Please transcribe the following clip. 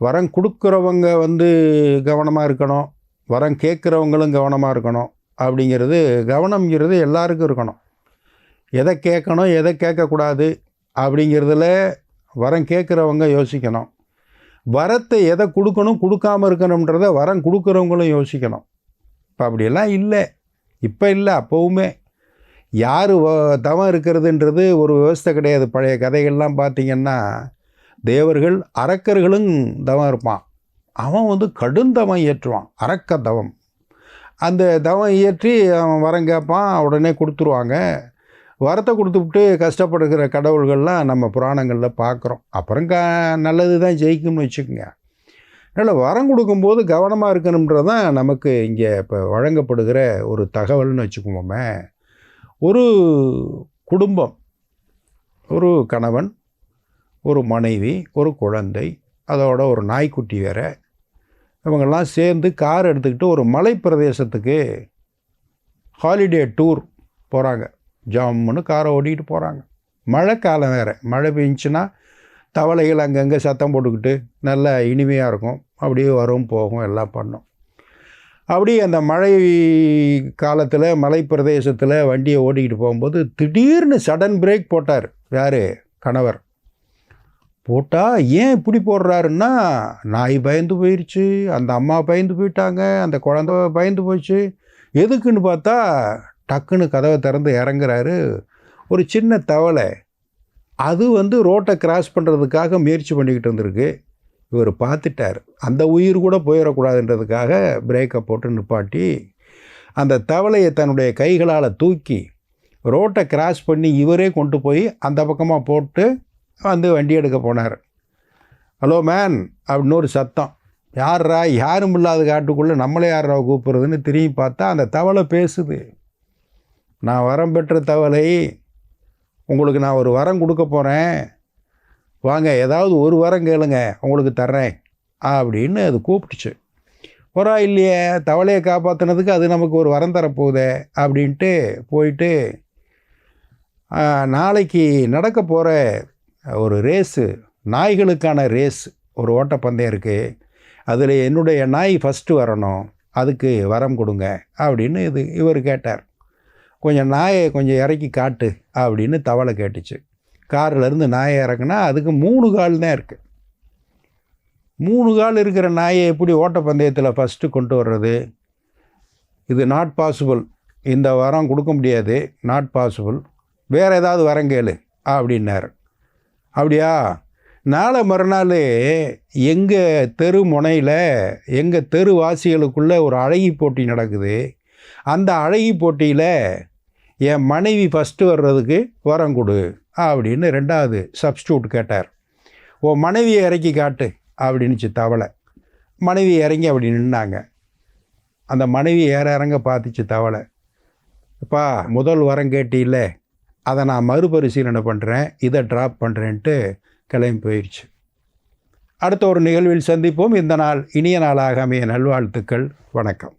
வரம் கொடுக்குறவங்க கவனமாக இருக்கணும், வரம் கேட்குறவங்களும் கவனமாக இருக்கணும். அப்படிங்கிறது கவனம்ங்கிறது எல்லாருக்கும் இருக்கணும். எதை கேட்கணும் எதை கேட்கக்கூடாது அப்படிங்கிறதுல வரம் கேட்குறவங்க யோசிக்கணும். வரத்தை எதை கொடுக்கணும் கொடுக்காமல் இருக்கணுன்றத வரம் கொடுக்குறவங்களும் யோசிக்கணும். இப்போ அப்படியெல்லாம் இல்லை, இப்போ இல்லை, அப்போவுமே யார் தவம் இருக்கிறதுன்றது ஒரு விவஸ்தை கிடையாது. பழைய கதைகள்லாம் பார்த்திங்கன்னா தேவர்கள் அரக்கர்களும் தவம் இருப்பான். அவன் கடுந்தவம் இயற்றுவான், அரக்க தவம். அந்த தவம் இயற்றி அவன் வரம் கேட்பான், உடனே கொடுத்துருவாங்க. வரத்தை கொடுத்துவிட்டு கஷ்டப்படுகிற கடவுள்கள்லாம் நம்ம புராணங்களில் பார்க்குறோம். அப்புறம் நல்லது தான் ஜெயிக்கும்னு வச்சுக்கோங்க. அதனால் வரம் கொடுக்கும்போது கவனமாக இருக்கணுன்றது தான் நமக்கு இங்கே இப்போ வழங்கப்படுகிற ஒரு தகவல்னு வச்சுக்குவோமே. ஒரு குடும்பம், ஒரு கணவன், ஒரு மனைவி, ஒரு குழந்தை, அதோட ஒரு நாய்க்குட்டி வேறு, இவங்கெல்லாம் சேர்ந்து கார் எடுத்துக்கிட்டு ஒரு மலை பிரதேசத்துக்கு ஹாலிடே டூர் போகிறாங்க. ஜம்முன்னு காரை ஓட்டிகிட்டு போகிறாங்க. மழை காலம் வேறு, மழை பெஞ்சுன்னா தவளைகள் அங்கங்கே சத்தம் போட்டுக்கிட்டு நல்லா இனிமையாக இருக்கும். அப்படியே வரும் போகும் எல்லாம் பண்ணும். அப்படி அந்த மழை காலத்தில் மலை பிரதேசத்தில் வண்டியை ஓட்டிக்கிட்டு போகும்போது திடீர்னு சடன் பிரேக் போட்டார். யார்? கணவர். போட்டால் ஏன் இப்படி போடுறாருன்னா, நாய் பயந்து போயிடுச்சு, அந்த அம்மா பயந்து போயிட்டாங்க, அந்த குழந்தை பயந்து போச்சு. எதுக்குன்னு பார்த்தா டக்குன்னு கதவை திறந்து இறங்குறாரு ஒரு சின்ன தவளை. அது ரோட்டை கிராஸ் பண்ணுறதுக்காக முயற்சி பண்ணிக்கிட்டு இருந்திருக்கு. இவர் பார்த்துட்டார், அந்த உயிர் கூட போயிடக்கூடாதுன்றதுக்காக பிரேக்கை போட்டு நிப்பாட்டி அந்த தவளையை தன்னுடைய கைகளால் தூக்கி ரோட்டை கிராஸ் பண்ணி இவரே கொண்டு போய் அந்த பக்கமாக போட்டு வண்டி எடுக்க போனார். ஹலோ மேன் அப்படின்னு ஒரு சத்தம். யார்ரா? யாரும் இல்லாத காட்டுக்குள்ளே நம்மளே யாரா கூப்பிட்றதுன்னு திரும்பி பார்த்தா அந்த தவளை பேசுது. நான் வரம் பெற்ற தவளை, உங்களுக்கு நான் ஒரு வரம் கொடுக்க போகிறேன், வாங்க ஏதாவது ஒரு வரம் கேளுங்க, உங்களுக்கு தர்றேன் அப்படின்னு அது கூப்பிட்டுச்சு. இல்லையே, தவளையை காப்பாற்றினதுக்கு அது நமக்கு ஒரு வரம் தரப்போகுதே அப்படின்ட்டு போயிட்டு நாளைக்கு நடக்க போகிற ஒரு ரேஸு, நாய்களுக்கான ரேஸ், ஒரு ஓட்டப்பந்தயம் இருக்குது, அதில் என்னுடைய நாய் ஃபஸ்ட்டு வரணும், அதுக்கு வரம் கொடுங்க அப்படின்னு இவர் கேட்டார். கொஞ்சம் நாயை கொஞ்சம் இறக்கி காட்டு அப்படின்னு தவளை கேட்டுச்சு. காரிலேருந்து நாயை இறக்குனா அதுக்கு 3 கால் தான் இருக்குது. 3 கால் இருக்கிற நாயை எப்படி ஓட்டப்பந்தயத்தில் ஃபஸ்ட்டு கொண்டு வர்றது? இது நாட் பாசிபிள், இந்த வரம் கொடுக்க முடியாது, நாட் பாசிபிள், வேறு ஏதாவது வரம் கேளு அப்படின்னார். அப்படியா? நாளை மறுநாள் எங்கள் தெரு முனையில் எங்கள் தெருவாசிகளுக்குள்ளே ஒரு அழகி போட்டி நடக்குது. அந்த அழகி போட்டியில் என் மனைவி ஃபஸ்ட்டு வர்றதுக்கு வரம் கொடு அப்படின்னு 2வது சப்ஸ்டியூட் கேட்டார். மனைவியை இறக்கி காட்டு அப்படின்னுச்சு தவளை. மனைவி இறங்கி அப்படி நின்னாங்க. அந்த மனைவி இறங்க பார்த்துச்சு தவளை. அப்பா, முதல் வரம் கேட்டில்ல, அதை நான் மறுபரிசீலனை பண்ணுறேன், இதை ட்ராப் பண்ணுறேன்ட்டு கிளம்பி போயிடுச்சு. அடுத்த ஒரு நிகழ்வில் சந்திப்போம். இந்த நாள் இனிய நாளாக அமைய நல்வாழ்த்துக்கள். வணக்கம்.